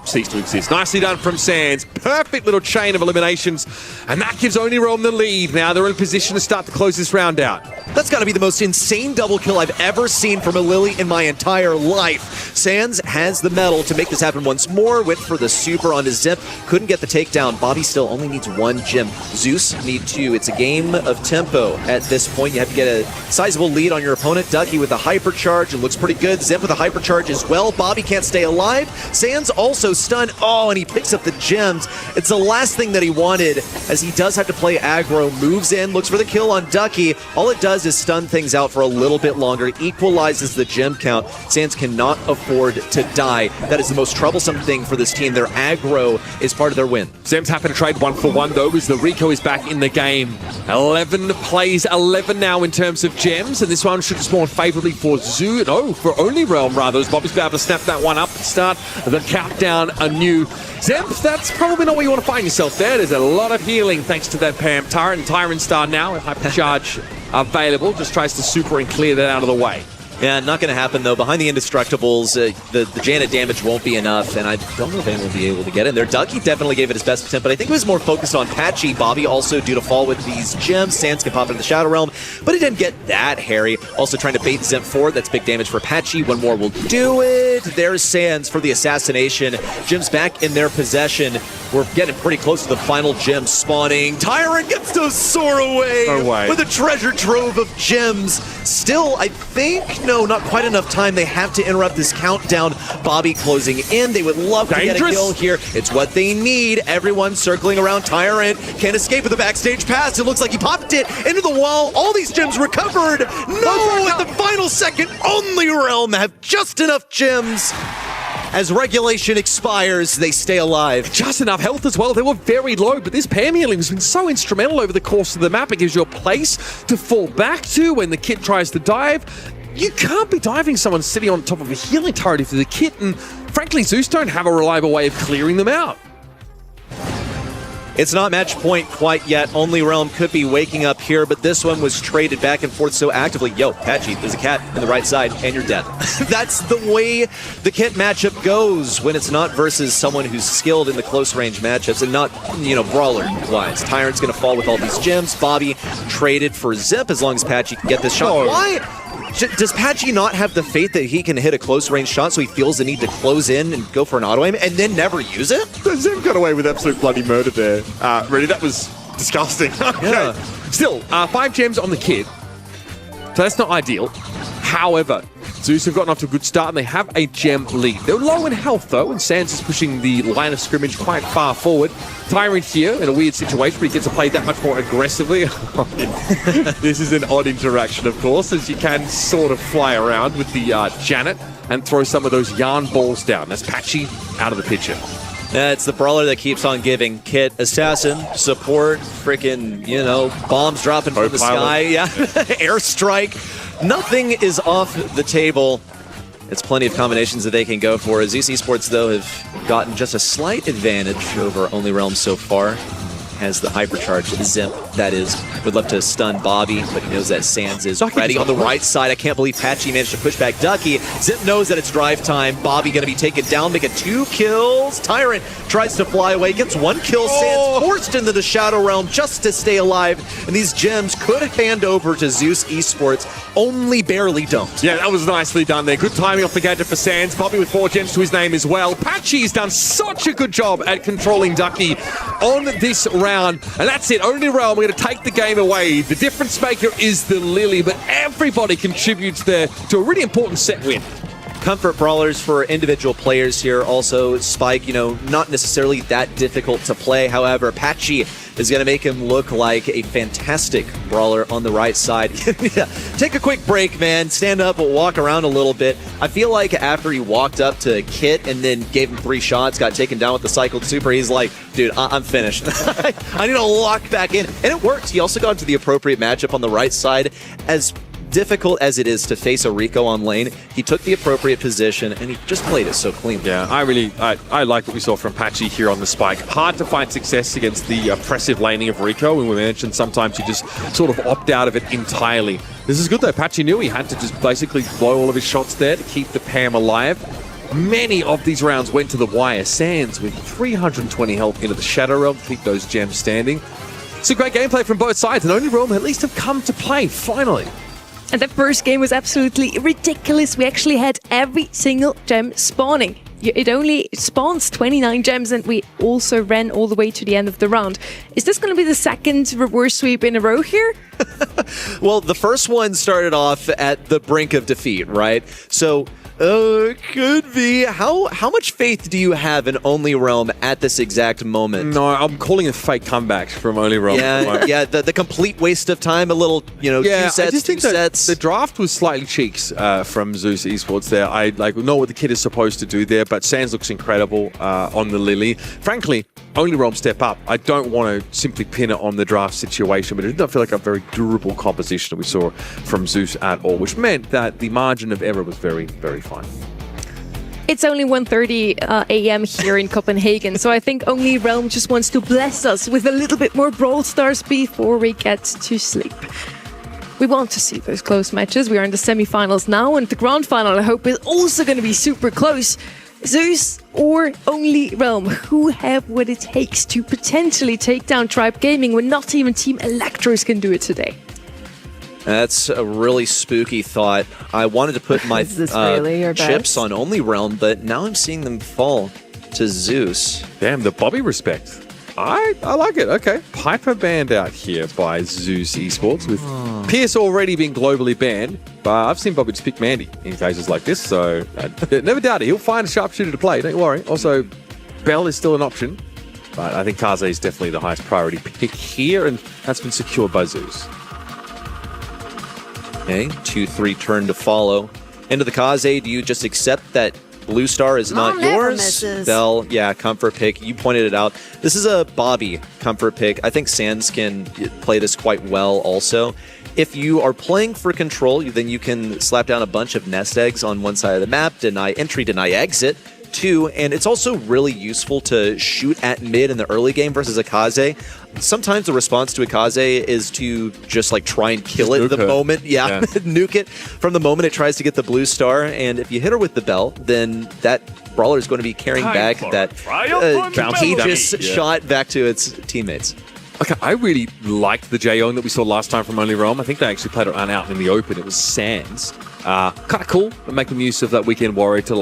S3: ceased to exist. Nicely done from Sands. Perfect little chain of eliminations. And that gives Only Realm the lead. Now they're in position to start to close this round out.
S2: That's got to be the most insane double kill I've ever seen from a Lily in my entire life. Sands has the metal to make this happen once more. Went for the super onto Zip. Couldn't get the takedown. Bobby still only needs one gem. ZOOS need two. It's a game of tempo at this point. You have to get a sizable lead on your opponent. Ducky with a hypercharge. It looks pretty good. Zip with a hypercharge as well. Bobby can't stay alive. Sands also stunned. Oh, and he picks up the gems. It's the last thing that he wanted, as he does have to play aggro. Moves in, looks for the kill on Ducky. All it does is stun things out for a little bit longer, equalizes the gem count. Sands cannot afford to die. That is the most troublesome thing for this team. Their aggro is part of their win.
S3: Zem's happy to trade 1-for-1 though, as the Rico is back in the game. 11 plays, 11 now in terms of gems, and this one should spawn favorably for for Only Realm rather, as Bobby's been able to snap that one up and start the countdown anew. Zem, that's probably not where you want to find yourself there. There's a lot of healing thanks to that Pam. Tyrant Star now with hypercharge available. Just tries to super and clear that out of the way.
S2: Yeah, not going to happen, though. Behind the Indestructibles, the Janet damage won't be enough, and I don't know if anyone will be able to get in there. Ducky definitely gave it his best attempt, but I think it was more focused on Patchy. Bobby also due to fall with these gems. Sands can pop into the Shadow Realm, but he didn't get that hairy. Also trying to bait Zep forward. That's big damage for Patchy. One more will do it. There's Sands for the assassination. Gems back in their possession. We're getting pretty close to the final gem spawning. Tyrant gets to soar away with a treasure trove of gems. Still, I think, no, not quite enough time. They have to interrupt this countdown. Bobby closing in. They would love to get a kill here. It's what they need. Everyone circling around Tyrant. Can't escape with the backstage pass. It looks like he popped it into the wall. All these gems recovered. No, at the final second, Only Realm have just enough gems. As regulation expires, they stay alive.
S3: Just enough health as well. They were very low, but this Pam healing has been so instrumental over the course of the map. It gives you a place to fall back to when the kit tries to dive. You can't be diving someone sitting on top of a healing turret if they're the kit, and frankly, ZOOS don't have a reliable way of clearing them out.
S2: It's not match point quite yet. Only Realm could be waking up here, but this one was traded back and forth so actively. Yo, Patchy, there's a cat in the right side, and you're dead. That's the way the kit matchup goes when it's not versus someone who's skilled in the close range matchups and not, brawler-wise. Tyrant's going to fall with all these gems. Bobby traded for Zip as long as Patchy can get this shot. Why? Does Patchy not have the faith that he can hit a close range shot, so he feels the need to close in and go for an auto aim and then never use it?
S3: Zim got away with absolute bloody murder there. Really, that was disgusting. Okay. Yeah. Still, 5 gems on the kid, so that's not ideal. However, ZOOS have gotten off to a good start and they have a gem lead. They're low in health though, and Sands is pushing the line of scrimmage quite far forward. Tyrant here in a weird situation, but he gets to play that much more aggressively. This is an odd interaction, of course, as you can sort of fly around with the Janet and throw some of those yarn balls down. That's Patchy out of the picture.
S2: Yeah, it's the brawler that keeps on giving. Kit, assassin, support, freaking, bombs dropping from the sky. Yeah, airstrike. Nothing is off the table. It's plenty of combinations that they can go for. ZOOS Esports, though, have gotten just a slight advantage over Only Realm so far. Has the hypercharge Zip, that is. Would love to stun Bobby, but he knows that Sands is ready on the right side. I can't believe Patchy managed to push back Ducky. Zip knows that it's drive time. Bobby going to be taken down, making 2 kills. Tyrant tries to fly away, gets 1 kill. Sands forced into the Shadow Realm just to stay alive. And these gems could hand over to ZOOS Esports, only barely don't.
S3: Yeah, that was nicely done there. Good timing off the gadget for Sands. Bobby with 4 gems to his name as well. Patchy's done such a good job at controlling Ducky. on this round. And that's it. Only Realm, we're going to take the game away. The difference maker is the Lily, but everybody contributes there to a really important set win.
S2: Comfort brawlers for individual players here. Also, Spike, not necessarily that difficult to play. However, Patchy is going to make him look like a fantastic brawler on the right side. Yeah. Take a quick break, man. Stand up, walk around a little bit. I feel like after he walked up to Kit and then gave him 3 shots, got taken down with the cycled super, he's like, dude, I'm finished. I need to lock back in. And it worked. He also got into the appropriate matchup on the right side. As difficult as it is to face a Rico on lane, he took the appropriate position and he just played it so clean.
S3: Yeah, I like what we saw from Patchy here on the Spike. Hard to find success against the oppressive laning of Rico, and we mentioned sometimes you just sort of opt out of it entirely. This is good though. Patchy knew he had to just basically blow all of his shots there to keep the Pam alive. Many of these rounds went to the wire. Sands with 320 health into the Shadow Realm to keep those gems standing. It's a great gameplay from both sides, and Only Realm at least have come to play, finally.
S1: And the first game was absolutely ridiculous. We actually had every single gem spawning. It only spawns 29 gems, and we also ran all the way to the end of the round. Is this going to be the second reverse sweep in a row here?
S2: Well, the first one started off at the brink of defeat, right? So, could be. How much faith do you have in Only Realm at this exact moment?
S3: No, I'm calling it fake comeback from Only Realm.
S2: Yeah, the complete waste of time. A little, 2 sets,
S3: I just think
S2: 2 sets.
S3: The draft was slightly cheeks from ZOOS Esports there. I know what the kid is supposed to do there, but Sands looks incredible on the Lily. Frankly, Only Realm step up. I don't want to simply pin it on the draft situation, but it did not feel like a very durable composition that we saw from ZOOS at all, which meant that the margin of error was very, very fine.
S1: It's only 1:30 a.m. here in Copenhagen, so I think Only Realm just wants to bless us with a little bit more Brawlstars before we get to sleep. We want to see those close matches. We are in the semi-finals now, and the grand final, I hope, is also going to be super close. ZOOS or Only Realm, who have what it takes to potentially take down Tribe Gaming when not even Team Electros can do it today?
S2: That's a really spooky thought. I wanted to put my chips on Only Realm, but now I'm seeing them fall to ZOOS.
S3: Damn, the Bobby respect. I like it. Okay. Piper banned out here by ZOOS Esports, with Pierce already being globally banned. But I've seen Bobby just pick Mandy in cases like this, so never doubt it. He'll find a sharpshooter to play, don't worry. Also, Bell is still an option, but I think Kaze is definitely the highest priority pick here, and that's been secured by ZOOS.
S2: Okay, 2-3 turn to follow. Into the Kaze, do you just accept that Blue Star is not yours? Bell, yeah, comfort pick. You pointed it out. This is a Bobby comfort pick. I think Sands can play this quite well also. If you are playing for control, then you can slap down a bunch of nest eggs on one side of the map, deny entry, deny exit. 2, and it's also really useful to shoot at mid in the early game versus a Kaze. Sometimes the response to a Kaze is to just try and kill it the moment, nuke it from the moment it tries to get the Blue Star. And if you hit her with the Bell, then that brawler is going to be carrying back that contagious shot back to its teammates.
S3: Okay, I really liked the Jaeyoung that we saw last time from Only Realm. I think they actually played it out in the open. It was Sands. Kind of cool, making use of that Weekend Warrior to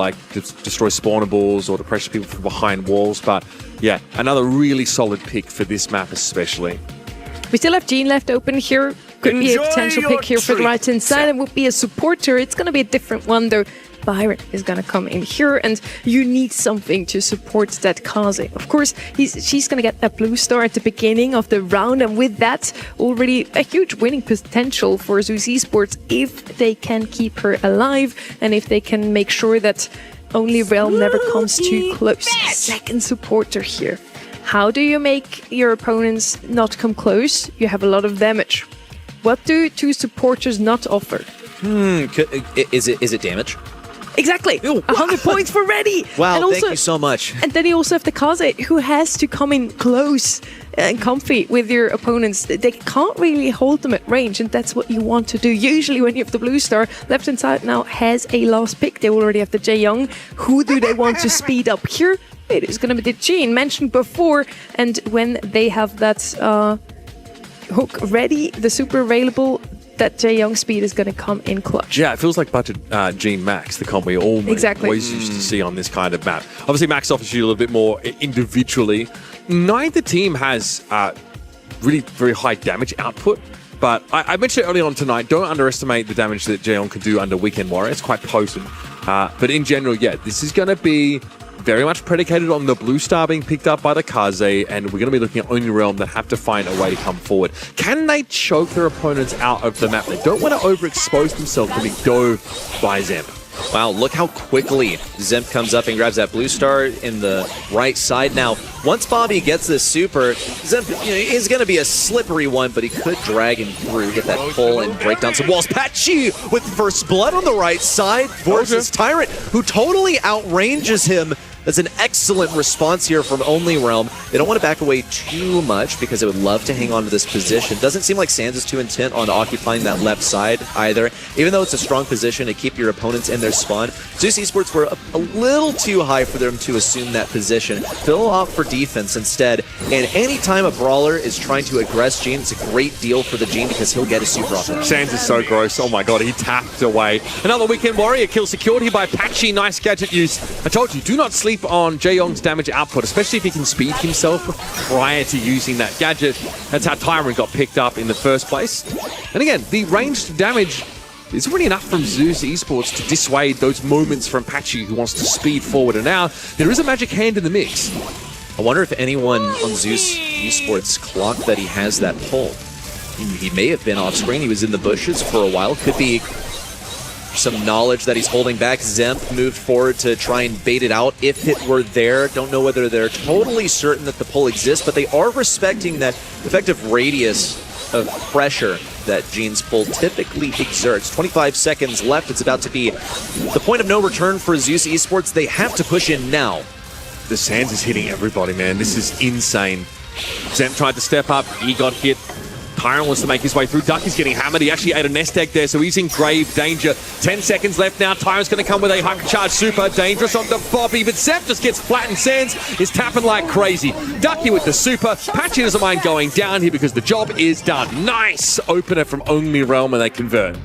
S3: destroy spawnables or to pressure people from behind walls. But yeah, another really solid pick for this map especially.
S1: We still have Jean left open here. Could be a potential pick here for the right-hand side, and would be a supporter. It's going to be a different one though. Byron is going to come in here, and you need something to support that Kaze. Of course, she's going to get that Blue Star at the beginning of the round, and with that, already a huge winning potential for ZOOS Esports if they can keep her alive, and if they can make sure that Only Realm never comes too close. Second supporter here. How do you make your opponents not come close? You have a lot of damage. What do 2 supporters not offer?
S2: Is it damage?
S1: Exactly. 100 points for Reddy.
S2: Wow, and also, thank you so much.
S1: And then you also have the Kaze, who has to come in close and comfy with your opponents. They can't really hold them at range, and that's what you want to do. Usually when you have the Blue Star, left-hand side now has a last pick. They already have the Jaeyoung. Who do they want to speed up here? It is going to be the Jean, mentioned before. And when they have that hook ready, the super available, that Jae Young speed is going to come in clutch.
S3: Yeah, it feels like budget Gene Max, the comp we always used to see on this kind of map. Obviously, Max offers you a little bit more individually. Neither team has really very high damage output. But I mentioned early on tonight, don't underestimate the damage that Jaeyoung can do under Weekend Warrior. It's quite potent. But in general, yeah, this is going to be very much predicated on the blue star being picked up by the Kaze, and we're going to be looking at Only Realm that have to find a way to come forward. Can they choke their opponents out of the map? They don't want to overexpose themselves to be dove by Zemp.
S2: Wow, look how quickly Zemp comes up and grabs that blue star in the right side. Now, once Bobby gets this super, Zemp is going to be a slippery one, but he could drag him through, get that pull, and break down some walls. Patchy with first blood on the right side versus Tyrant, who totally outranges him. That's an excellent response here from Only Realm. They don't want to back away too much because they would love to hang on to this position. Doesn't seem like Sands is too intent on occupying that left side either. Even though it's a strong position to keep your opponents in their spawn, ZOOS Esports were a little too high for them to assume that position. They'll opt for defense instead. And anytime a brawler is trying to aggress Gene, it's a great deal for the Gene because he'll get a super off.
S3: Sands is so gross. Oh my god, he tapped away. Another Weekend Warrior kill secured here by Patchy. Nice gadget use. I told you, do not sleep on Jaeyoung's damage output, especially if he can speed himself prior to using that gadget. That's how Tyrant got picked up in the first place. And again, the ranged damage is really enough from ZOOS Esports to dissuade those moments from Patchy who wants to speed forward. And now, there is a magic hand in the mix.
S2: I wonder if anyone on ZOOS Esports clocked that he has that pull. He may have been off screen. He was in the bushes for a while. Could be some knowledge that he's holding back. Zemp moved forward to try and bait it out if it were there. Don't know whether they're totally certain that the pull exists, but they are respecting that effective radius of pressure that Gene's pull typically exerts. 25 seconds left. It's about to be the point of no return for ZOOS Esports. They have to push in now.
S3: The Sands is hitting everybody, man. This is insane. Zemp tried to step up. He got hit. Tyrant wants to make his way through. Ducky's getting hammered. He actually ate a nest egg there, so he's in grave danger. 10 seconds left now. Tyrant's going to come with a hypercharged super. Dangerous onto Bobby, but Zemp just gets flattened. Sands is tapping like crazy. Ducky with the super. Patchy doesn't mind going down here because the job is done. Nice opener from Only Realm, and they convert.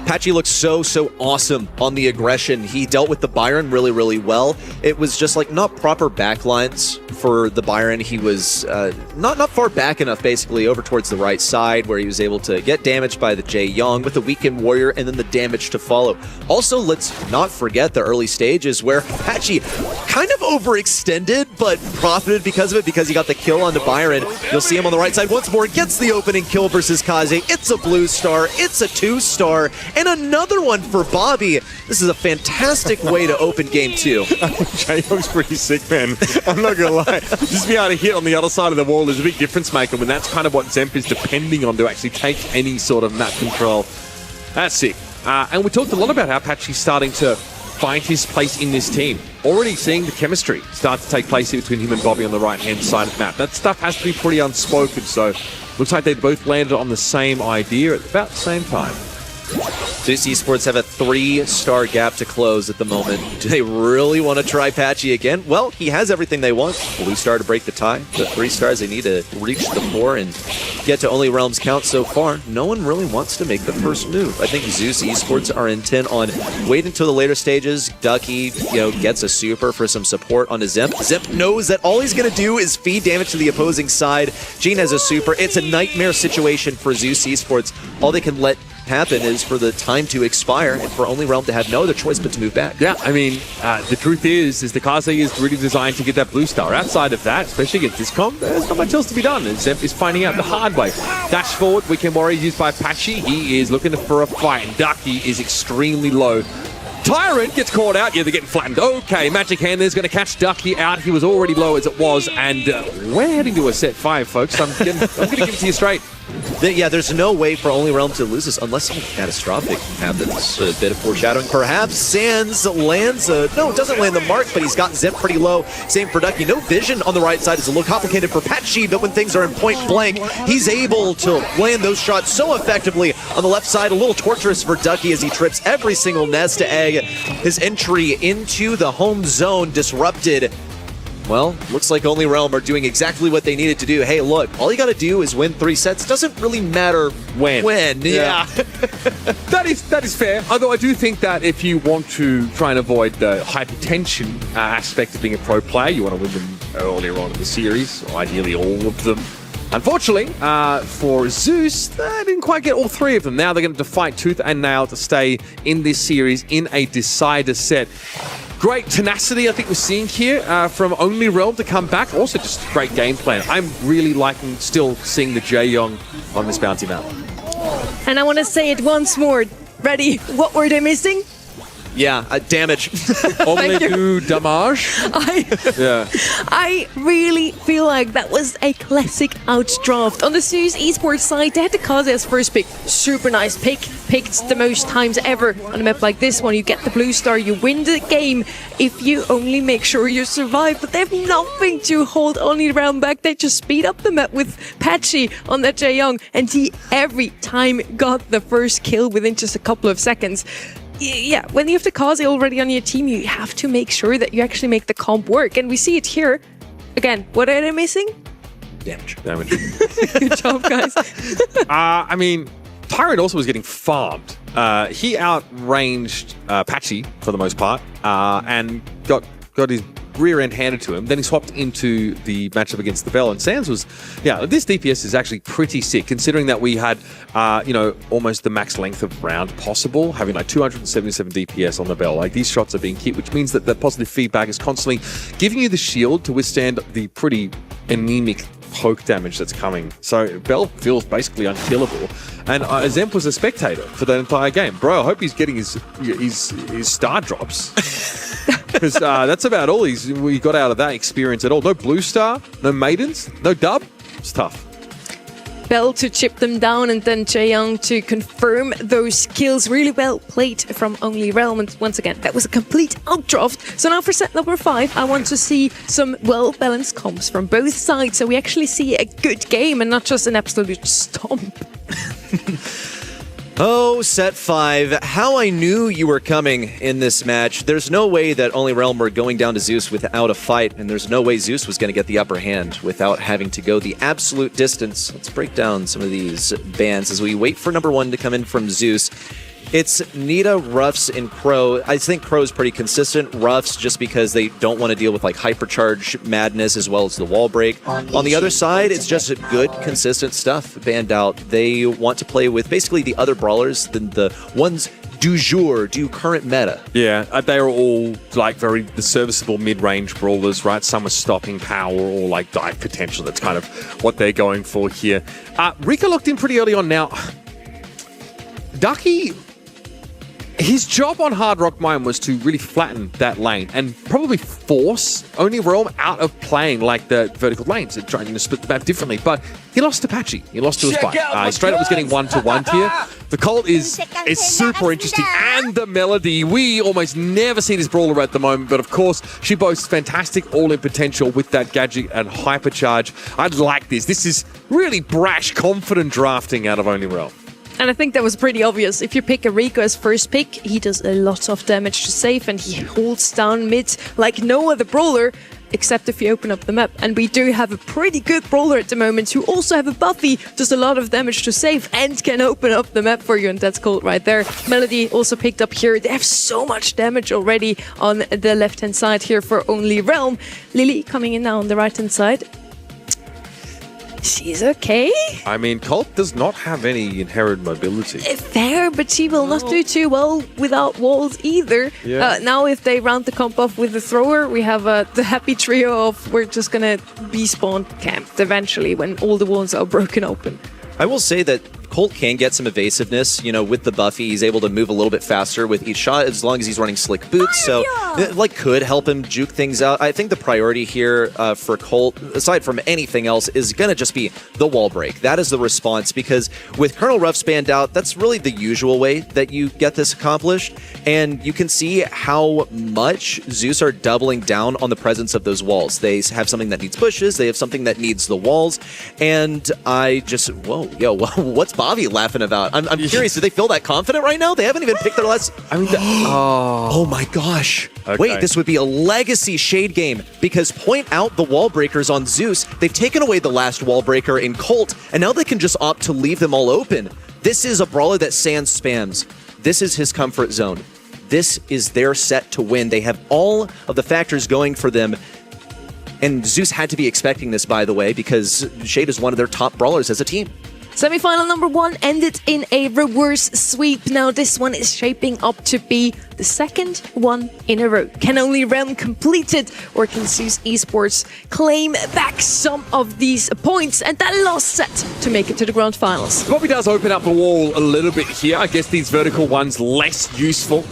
S2: Patchy looks so awesome on the aggression. He dealt with the Byron really well. It was just like not proper backlines for the Byron. He was not far back enough, basically, over towards the right side where he was able to get damaged by the Jaeyoung with the Weekend Warrior and then the damage to follow. Also, let's not forget the early stages where Patchy kind of overextended but profited because of it, because he got the kill on the Byron. You'll see him on the right side once more. Gets the opening kill versus Kaze. It's a blue star. It's a 2-star. And another one for Bobby. This is a fantastic way to open game 2.
S3: Jaeyoung's pretty sick, man. I'm not gonna lie. Just be able to hit on the other side of the wall is a big difference maker, when that's kind of what Zemp is depending on to actually take any sort of map control. That's sick. And we talked a lot about how Patchy's starting to find his place in this team. Already seeing the chemistry start to take place here between him and Bobby on the right-hand side of the map. That stuff has to be pretty unspoken, so looks like they both landed on the same idea at about the same time.
S2: ZOOS Esports have a 3-star gap to close at the moment. Do they really want to try Patchy again? Well, he has everything they want. Blue star to break the tie. The 3 stars they need to reach the 4 and get to Only Realm's count so far. No one really wants to make the first move. I think ZOOS Esports are intent on waiting until the later stages. Ducky, gets a super for some support on his Zemp. Zemp knows that all he's going to do is feed damage to the opposing side. Gene has a super. It's a nightmare situation for ZOOS Esports. All they can let happen is for the time to expire and for Only Realm to have no other choice but to move back.
S3: Yeah, I mean, the truth is the Kaze is really designed to get that blue star. Outside of that, especially against this comp, there's not much else to be done. And Zemp is finding out the hard way. Dash forward, Weekend Warrior used by Patchy. He is looking for a fight, and Ducky is extremely low. Tyrant gets caught out. Yeah, they're getting flattened. Okay, Magic Hand is going to catch Ducky out. He was already low as it was, and we're heading to a set 5, folks. I'm going to give it to you straight.
S2: Yeah, there's no way for Only Realm to lose this unless something catastrophic happens. A bit of foreshadowing. Perhaps Sands lands doesn't land the mark, but he's got Zemp pretty low. Same for Ducky. No vision on the right side. It's a little complicated for Patchy, but when things are in point blank, he's able to land those shots so effectively. On the left side, a little torturous for Ducky as he trips every single nest egg. His entry into the home zone disrupted. Well, looks like Only Realm are doing exactly what they needed to do. Hey, look, all you got to do is win 3 sets. Doesn't really matter when. Yeah.
S3: That is fair. Although I do think that if you want to try and avoid the hypertension aspect of being a pro player, you want to win them earlier on in the series, or ideally all of them. Unfortunately, for ZOOS, they didn't quite get all 3 of them. Now they're going to fight tooth and nail to stay in this series in a decider set. Great tenacity, I think we're seeing here from Only Realm to come back. Also, just great game plan. I'm really liking still seeing the Jae-Young on this bounty map.
S1: And I want to say it once more. Ready? What were they missing?
S2: Yeah, damage.
S3: Only do damage.
S1: I really feel like that was a classic outdraft. On the ZOOS esports side, they had the Kaze as first pick. Super nice pick. Picked the most times ever on a map like this one. You get the blue star, you win the game if you only make sure you survive. But they have nothing to hold Only Realm back. They just speed up the map with Patchy on that Jae-Young, and he every time got the first kill within just a couple of seconds. Yeah, when you have the Kaze already on your team, you have to make sure that you actually make the comp work. And we see it here. Again, what are they missing?
S2: Damage.
S1: Good job, guys.
S3: I mean, Tyrant also was getting farmed. He outranged Patchy for the most part and got his rear end handed to him. Then he swapped into the matchup against the Bell. And Sands was, this DPS is actually pretty sick, considering that we had, almost the max length of round possible, having like 277 DPS on the Bell. Like, these shots are being hit, which means that the positive feedback is constantly giving you the shield to withstand the pretty anemic poke damage that's coming. So Bell feels basically unkillable. And Zemp was a spectator for that entire game. Bro, I hope he's getting his star drops. Because that's about all we got out of that experience at all. No blue star, no maidens, no dub. It's tough.
S1: Bell to chip them down, and then Jae-Young to confirm those kills. Really well played from Only Realm. And once again, that was a complete outdraft. So now for set number 5, I want to see some well-balanced comps from both sides, so we actually see a good game and not just an absolute stomp.
S2: Oh, set 5. How I knew you were coming in this match. There's no way that Only Realm were going down to ZOOS without a fight, and there's no way ZOOS was going to get the upper hand without having to go the absolute distance. Let's break down some of these bans as we wait for number 1 to come in from ZOOS. It's Nita, Ruffs, and Crow. I think Crow's pretty consistent. Ruffs, just because they don't want to deal with like hypercharge madness as well as the wall break. On the other side, it's just good, consistent stuff banned out. They want to play with basically the other brawlers, the ones du jour, do current meta. Yeah,
S3: they are all like the serviceable mid-range brawlers, right? Some with stopping power or like dive potential. That's kind of what they're going for here. Rika locked in pretty early on now. Ducky, his job on Hard Rock Mine was to really flatten that lane and probably force Only Realm out of playing like the vertical lanes and trying to split the map differently. But he lost to Patchy. He lost to his fight. He straight up was getting 1-to-1 here. The Colt is super interesting. And the Melody. We almost never see this brawler at the moment. But of course, she boasts fantastic all-in potential with that gadget and hypercharge. I like this. This is really brash, confident drafting out of Only Realm.
S1: And I think that was pretty obvious. If you pick a Rico as first pick, he does a lot of damage to safe, and he holds down mid like no other brawler, except if you open up the map. And we do have a pretty good brawler at the moment who also have a Buffy, does a lot of damage to safe, and can open up the map for you, and that's Colt right there. Melody also picked up here. They have so much damage already on the left-hand side here for Only Realm. Lily coming in now on the right-hand side. She's okay.
S3: I mean, Colt does not have any inherent mobility.
S1: Fair, but she will not do too well without walls either.
S3: Yeah.
S1: Now if they round the comp off with the thrower, we have the happy trio of we're just going to be spawned camped eventually when all the walls are broken open.
S2: I will say that Colt can get some evasiveness, with the Buffy. He's able to move a little bit faster with each shot as long as he's running slick boots. So, could help him juke things out. I think the priority here for Colt, aside from anything else, is going to just be the wall break. That is the response, because with Colonel Ruff spanned out, that's really the usual way that you get this accomplished. And you can see how much ZOOS are doubling down on the presence of those walls. They have something that needs bushes. They have something that needs the walls. And I just, what's Buffy Bobby laughing about? I'm curious, do they feel that confident right now? They haven't even picked their last...
S3: I mean,
S2: Oh my gosh.
S3: Okay.
S2: Wait, this would be a legacy Shade game because point out the wall breakers on ZOOS. They've taken away the last wall breaker in Colt, and now they can just opt to leave them all open. This is a brawler that Sans spams. This is his comfort zone. This is their set to win. They have all of the factors going for them. And ZOOS had to be expecting this, by the way, because Shade is one of their top brawlers as a team.
S1: Semi-final number 1 ended in a reverse sweep. Now this one is shaping up to be the second one in a row. Can only Realm complete it, or can ZOOS Esports claim back some of these points and that last set to make it to the grand finals?
S3: Bobby does open up the wall a little bit here. I guess these vertical ones less useful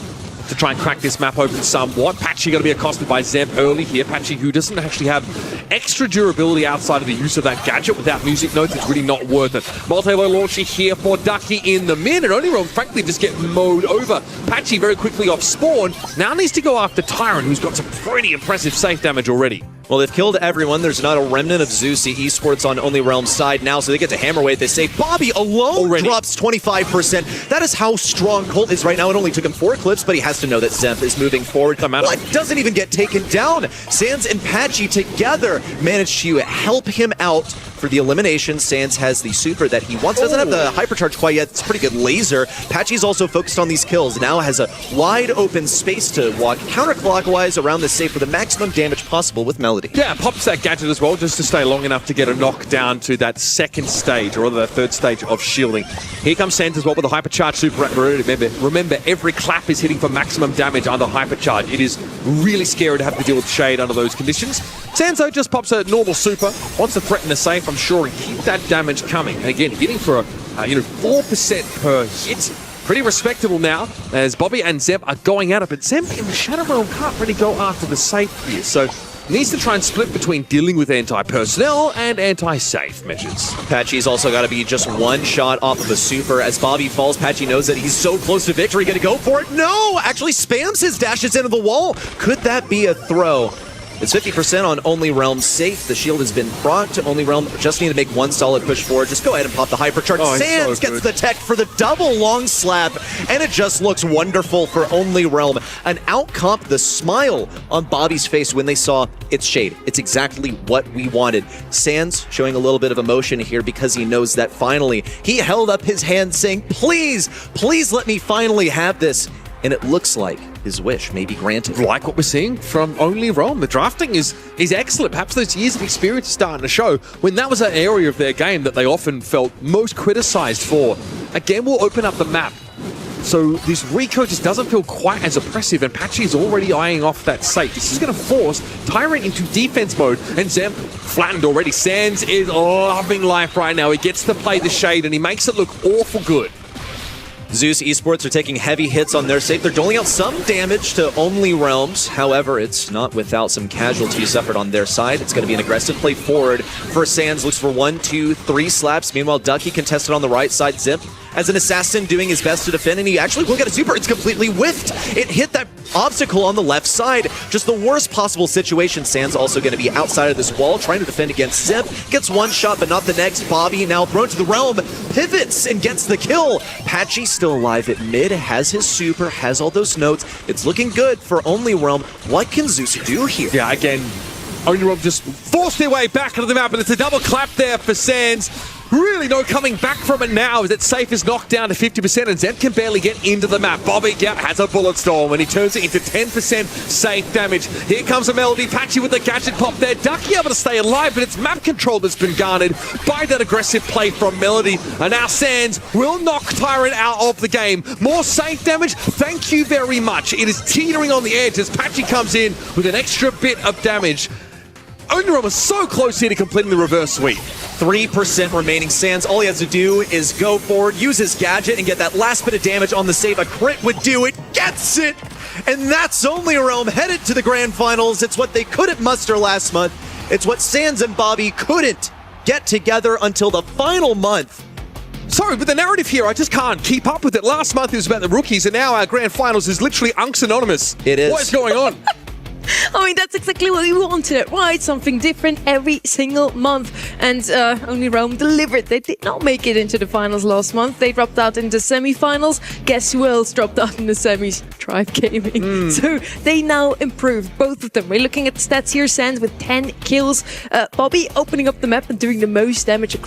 S3: to try and crack this map open somewhat. Patchy going to be accosted by Zeb early here. Patchy, who doesn't actually have extra durability outside of the use of that gadget. Without music notes, it's really not worth it. Multi-low launcher here for Ducky in the mid, and only Realm, frankly, just get mowed over. Patchy very quickly off spawn. Now needs to go after Tyrant, who's got some pretty impressive safe damage already.
S2: Well, they've killed everyone. There's not a remnant of ZOOS Esports on Only Realm's side now, so they get to hammer away. They say Bobby alone
S3: already
S2: drops 25%. That is how strong Colt is right now. It only took him 4 clips, but he has to know that Zemp is moving forward. What? Doesn't even get taken down. Sans and Patchy together managed to help him out for the elimination. Sans has the super that he wants. Doesn't have the hypercharge quite yet. It's a pretty good laser. Patchy's also focused on these kills. Now has a wide open space to walk counterclockwise around the safe for the maximum damage possible with Melody.
S3: Yeah, pops that gadget as well, just to stay long enough to get a knockdown to that second stage, or rather the third stage of shielding. Here comes Sans as well with the hypercharge super. Remember, every clap is hitting for maximum damage under hypercharge. It is really scary to have to deal with Shade under those conditions. Sans, though, just pops a normal super, wants to threaten the safe, I'm sure, and keep that damage coming. And again, hitting for a 4% per hit. Pretty respectable now, as Bobby and Zeb are going at it, but Zeb in the Shadow Realm can't really go after the safe here, so needs to try and split between dealing with anti-personnel and anti-safe measures.
S2: Patchy's also got to be just one shot off of a super. As Bobby falls, Patchy knows that he's so close to victory. Gonna go for it? No! Actually spams his dashes into the wall. Could that be a throw? It's 50% on Only Realm safe. The shield has been procced. Only Realm just need to make one solid push forward. Just go ahead and pop the hypercharge. Sans gets the tech for the double long slap, and it just looks wonderful for Only Realm. An outcomp, the smile on Bobby's face when they saw it's Shade. It's exactly what we wanted. Sans showing a little bit of emotion here because he knows that finally he held up his hand saying, please, please let me finally have this. And it looks like his wish may be granted.
S3: Like what we're seeing from Only Realm. The drafting is excellent. Perhaps those years of experience are starting to show when that was an area of their game that they often felt most criticized for. Again, we'll open up the map. So this Rico just doesn't feel quite as oppressive, and Patchy is already eyeing off that safe. This is going to force Tyrant into defense mode, and Zemp flattened already. Sans is loving life right now. He gets to play the Shade, and he makes it look awful good.
S2: ZOOS Esports are taking heavy hits on their safe. They're doling out some damage to Only Realms. However, it's not without some casualties suffered on their side. It's going to be an aggressive play forward for Sans. Looks for 1, 2, 3 slaps. Meanwhile, Ducky contested on the right side. Zip as an assassin doing his best to defend, and he actually will get a super. It's completely whiffed. It hit that obstacle on the left side. Just the worst possible situation. Sans also going to be outside of this wall, trying to defend against Zip. Gets one shot, but not the next. Bobby now thrown to the realm, pivots and gets the kill. Patchy still alive at mid, has his super, has all those notes. It's looking good for Only Realm. What can ZOOS do here?
S3: Yeah, again, Only Realm just forced their way back into the map, and it's a double clap there for Sans. Really no coming back from it now, as its safe is knocked down to 50%, and Zeb can barely get into the map. Bobby has a bullet storm, and he turns it into 10% safe damage. Here comes a Melody. Patchy with the gadget pop there. Ducky able to stay alive, but it's map control that's been garnered by that aggressive play from Melody. And now Sans will knock Tyrant out of the game. More safe damage? Thank you very much. It is teetering on the edge as Patchy comes in with an extra bit of damage. Only Realm was so close here to completing the reverse sweep.
S2: 3% remaining. Sans, all he has to do is go forward, use his gadget, and get that last bit of damage on the save. A crit would do it. Gets it! And that's Only Realm headed to the grand finals. It's what they couldn't muster last month. It's what Sans and Bobby couldn't get together until the final month.
S3: Sorry, but the narrative here, I just can't keep up with it. Last month it was about the rookies, and now our grand finals is literally Unks Anonymous.
S2: It is.
S3: What is going on?
S1: I mean, that's exactly what we wanted, right? Something different every single month. And only Rome delivered. They did not make it into the finals last month. They dropped out in the semi-finals. Guess who else dropped out in the semis? Tribe Gaming. So they now improved, both of them. We're looking at the stats here. Sand with 10 kills. Bobby opening up the map and doing the most damage across